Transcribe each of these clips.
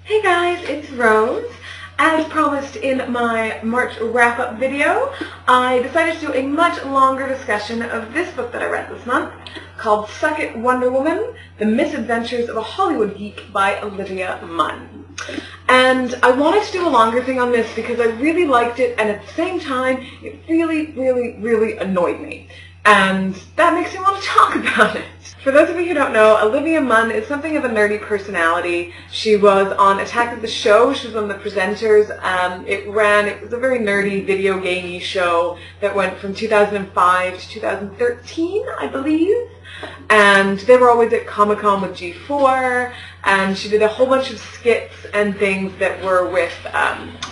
Hey guys, it's Rose. As promised in my March wrap-up video, I decided to do a much longer discussion of this book that I read this month called Suck It, Wonder Woman, The Misadventures of a Hollywood Geek by Olivia Munn. And I wanted to do a longer thing on this because I really liked it, and at the same time, it really annoyed me. And that makes me want to talk about it. For those of you who don't know, Olivia Munn is something of a nerdy personality. She was on Attack of the Show. She was on The Presenters. It was a very nerdy video gamey show that went from 2005 to 2013, I believe. And they were always at Comic-Con with G4, and she did a whole bunch of skits and things that were with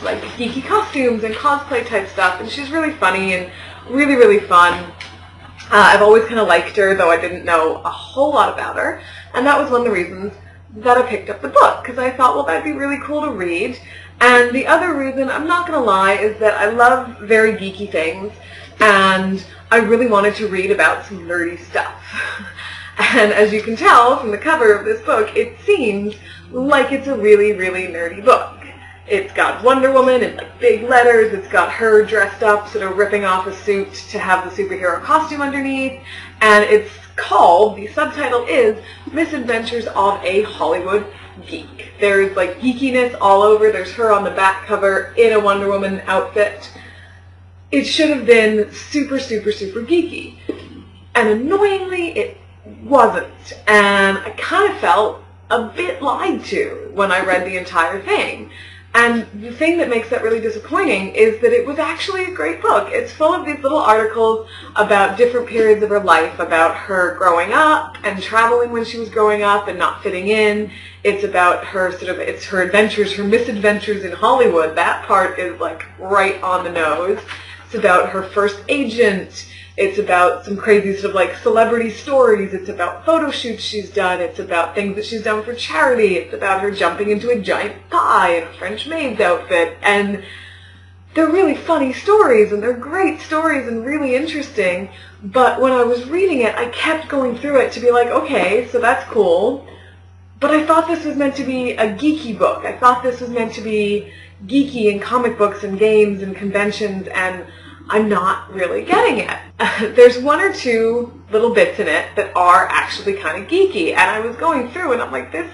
like geeky costumes and cosplay type stuff, and she's really funny and really fun. I've always kind of liked her, though I didn't know a whole lot about her, and that was one of the reasons that I picked up the book, because I thought, well, that'd be really cool to read. And the other reason, I'm not going to lie, is that I love very geeky things, and I really wanted to read about some nerdy stuff. And as you can tell from the cover of this book, it seems like it's a really nerdy book. It's got Wonder Woman in like big letters. It's got her dressed up, sort of ripping off a suit to have the superhero costume underneath. And it's called, the subtitle is, Misadventures of a Hollywood Geek. There's like geekiness all over. There's her on the back cover in a Wonder Woman outfit. It should have been super geeky. And annoyingly, it wasn't. And I kind of felt a bit lied to when I read the entire thing. And the thing that makes that really disappointing is that it was actually a great book. It's full of these little articles about different periods of her life, about her growing up and traveling when she was growing up and not fitting in. It's about her it's her adventures, her misadventures in Hollywood. That part is like right on the nose. It's about her first agent. It's about some crazy sort of like celebrity stories. It's about photo shoots she's done. It's about things that she's done for charity. It's about her jumping into a giant pie in a French maid's outfit. And they're really funny stories, and they're great stories and really interesting. But when I was reading it, I kept going through it to be like, okay, so that's cool. But I thought this was meant to be a geeky book. I thought this was meant to be geeky in comic books and games and conventions, and I'm not really getting it. There's one or two little bits in it that are actually kind of geeky, and I was going through and I'm like, I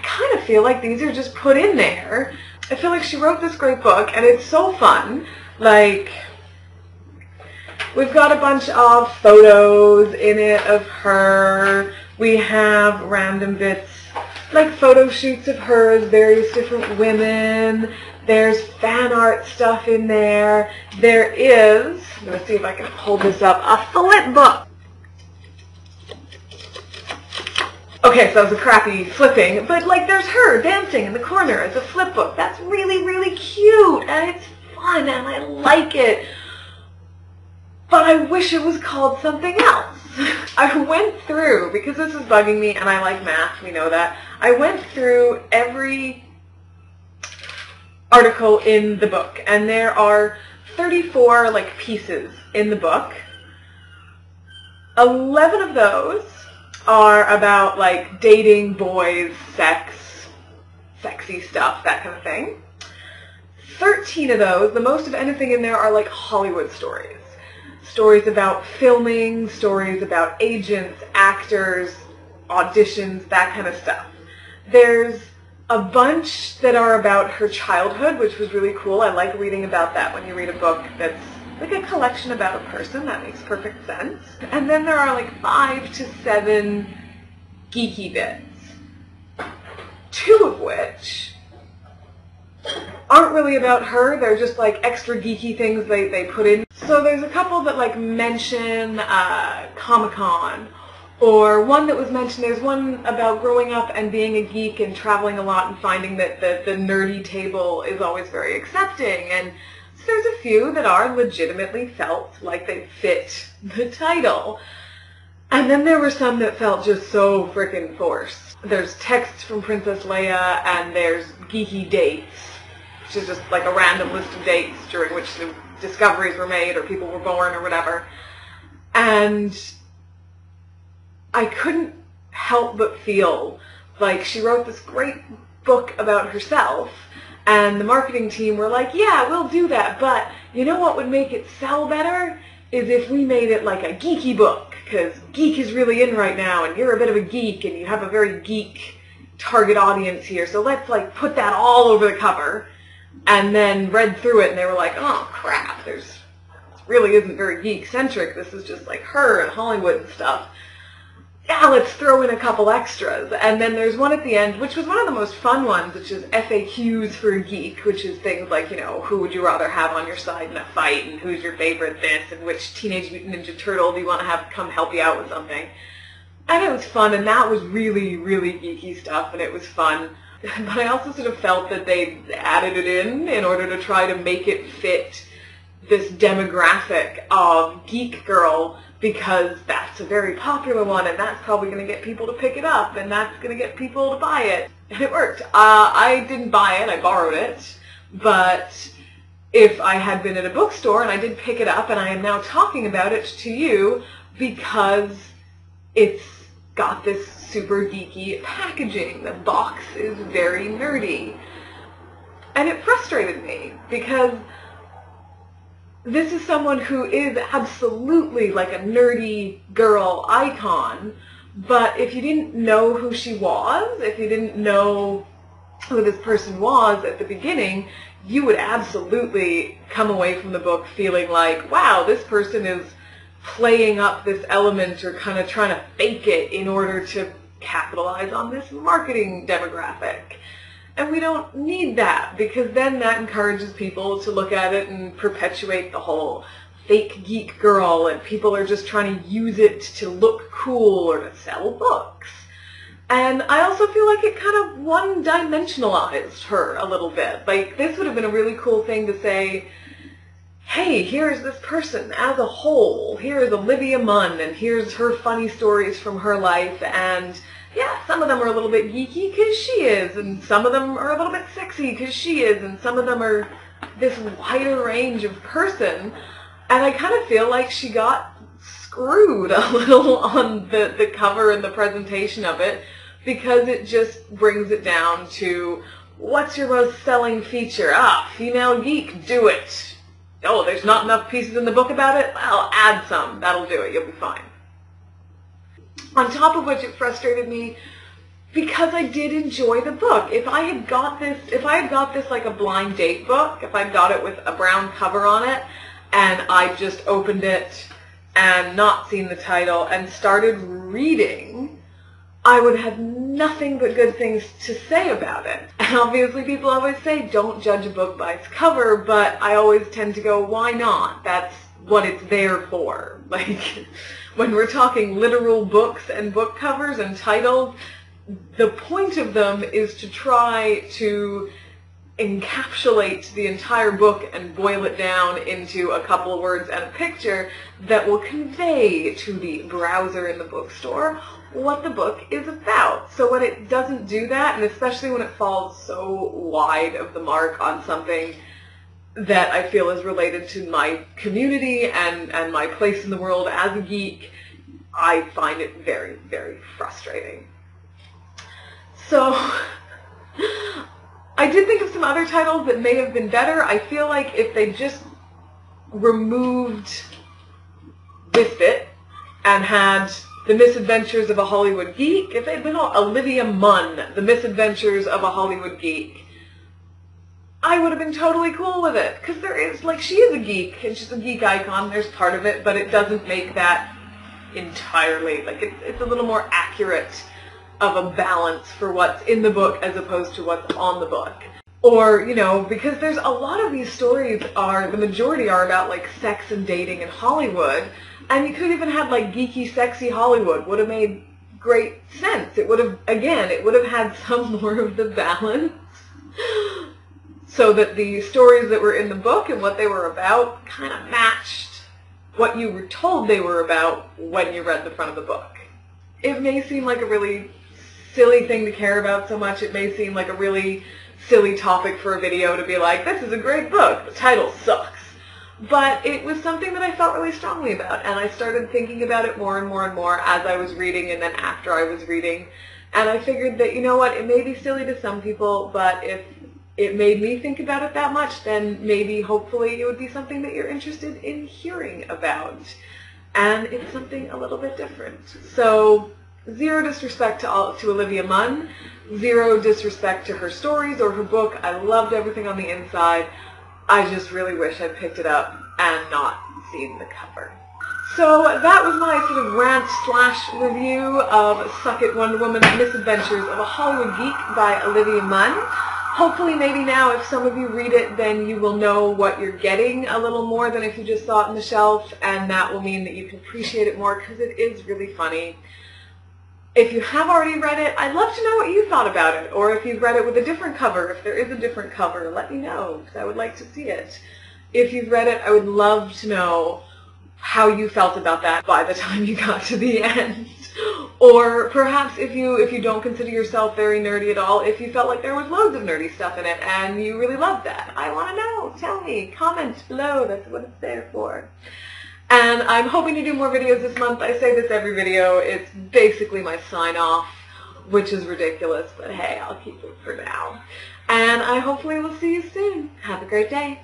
kind of feel like these are just put in there. I feel like she wrote this great book, and it's so fun. Like, we've got a bunch of photos in it of her. We have random bits, like photo shoots of her as various different women. There's fan art stuff in there. There is, I'm going to see if I can hold this up, a flip book. Okay, so that was a crappy flipping, but like there's her dancing in the corner as a flip book. That's really cute, and it's fun, and I like it. But I wish it was called something else. I went through, because this is bugging me, and I like math, we know that. I went through every article in the book, and there are 34 like pieces in the book. 11 of those are about like dating, boys, sex, sexy stuff, that kind of thing. 13 of those, the most of anything in there, are like Hollywood stories. Stories about filming, stories about agents, actors, auditions, that kind of stuff. There's a bunch that are about her childhood, which was really cool. I like reading about that when you read a book that's like a collection about a person. That makes perfect sense. And then there are like 5 to 7 geeky bits, 2 of which aren't really about her. They're just like extra geeky things they put in. So there's a couple that like mention Comic-Con, or one that was mentioned, there's one about growing up and being a geek and traveling a lot and finding that the nerdy table is always very accepting. And so there's a few that are legitimately felt like they fit the title. And then there were some that felt just so frickin' forced. There's texts from Princess Leia, and there's geeky dates, which is just like a random list of dates during which the discoveries were made or people were born or whatever. And I couldn't help but feel Like, she wrote this great book about herself, and the marketing team were like, yeah, we'll do that, but you know what would make it sell better? Is if we made it like a geeky book, because geek is really in right now, and you're a bit of a geek, and you have a very geek target audience here, so let's like put that all over the cover. And then read through it, and they were like, oh crap, this really isn't very geek-centric, this is just like her and Hollywood and stuff. Yeah, let's throw in a couple extras. And then there's one at the end, which was one of the most fun ones, which is FAQs for a geek, which is things like, you know, who would you rather have on your side in a fight, and who's your favorite this, and which Teenage Mutant Ninja Turtle do you want to have come help you out with something. And it was fun, and that was really, really geeky stuff, and it was fun. But I also sort of felt that they added it in order to try to make it fit this demographic of geek girl, because that's a very popular one, and that's probably going to get people to pick it up, and that's going to get people to buy it. And it worked. I didn't buy it, I borrowed it, but if I had been at a bookstore and I did pick it up, and I am now talking about it to you because it's got this super geeky packaging. The box is very nerdy. And it frustrated me because this is someone who is absolutely like a nerdy girl icon, but if you didn't know who she was, if you didn't know who this person was at the beginning, you would absolutely come away from the book feeling like, wow, this person is playing up this element or kind of trying to fake it in order to capitalize on this marketing demographic. And we don't need that, because then that encourages people to look at it and perpetuate the whole fake geek girl, and people are just trying to use it to look cool or to sell books. And I also feel like it kind of one-dimensionalized her a little bit. Like, this would have been a really cool thing to say, hey, here's this person as a whole. Here's Olivia Munn, and here's her funny stories from her life, and yeah, some of them are a little bit geeky because she is, and some of them are a little bit sexy because she is, and some of them are this wider range of person. And I kind of feel like she got screwed a little on the cover and the presentation of it, because it just brings it down to, what's your most selling feature? Ah, female geek, do it. Oh, there's not enough pieces in the book about it? Well, add some. That'll do it. You'll be fine. On top of which, it frustrated me because I did enjoy the book. If I had got this like a blind date book, if I got it with a brown cover on it, and I just opened it and not seen the title and started reading, I would have nothing but good things to say about it. And obviously people always say, don't judge a book by its cover, but I always tend to go, why not? That's what it's there for. Like, when we're talking literal books and book covers and titles, the point of them is to try to encapsulate the entire book and boil it down into a couple of words and a picture that will convey to the browser in the bookstore what the book is about. So when it doesn't do that, and especially when it falls so wide of the mark on something that I feel is related to my community and my place in the world as a geek, I find it very, very frustrating. So I did think of some other titles that may have been better. I feel like if they just removed this bit and had The Misadventures of a Hollywood Geek, if they'd been Olivia Munn, The Misadventures of a Hollywood Geek, I would have been totally cool with it. Because there is, like, she is a geek, and she's a geek icon, there's part of it, but it doesn't make that entirely. Like, it's a little more accurate of a balance for what's in the book as opposed to what's on the book. Or, you know, because there's a lot of these stories the majority are about, like, sex and dating in Hollywood, and you could even have, like, geeky, sexy Hollywood would have made great sense. It would have, again, it would have had some more of the balance, so that the stories that were in the book and what they were about kind of matched what you were told they were about when you read the front of the book. It may seem like a really silly thing to care about so much. It may seem like a really silly topic for a video to be like, this is a great book, the title sucks. But it was something that I felt really strongly about, and I started thinking about it more and more and more as I was reading, and then after I was reading, And I figured that, you know what, it may be silly to some people, but if it made me think about it that much, then maybe, hopefully, it would be something that you're interested in hearing about. And it's something a little bit different. So, zero disrespect to Olivia Munn, zero disrespect to her stories or her book. I loved everything on the inside. I just really wish I'd picked it up and not seen the cover. So that was my sort of rant/review of Suck It Wonder Woman, Misadventures of a Hollywood Geek by Olivia Munn. Hopefully maybe now if some of you read it, then you will know what you're getting a little more than if you just saw it on the shelf, and that will mean that you can appreciate it more because it is really funny. If you have already read it, I'd love to know what you thought about it, or if you've read it with a different cover. If there is a different cover, let me know, because I would like to see it. If you've read it, I would love to know how you felt about that by the time you got to the end. Or perhaps if you don't consider yourself very nerdy at all, if you felt like there was loads of nerdy stuff in it and you really loved that. I want to know. Tell me. Comment below. That's what it's there for. And I'm hoping to do more videos this month. I say this every video. It's basically my sign-off, which is ridiculous, but hey, I'll keep it for now. And I hopefully will see you soon. Have a great day.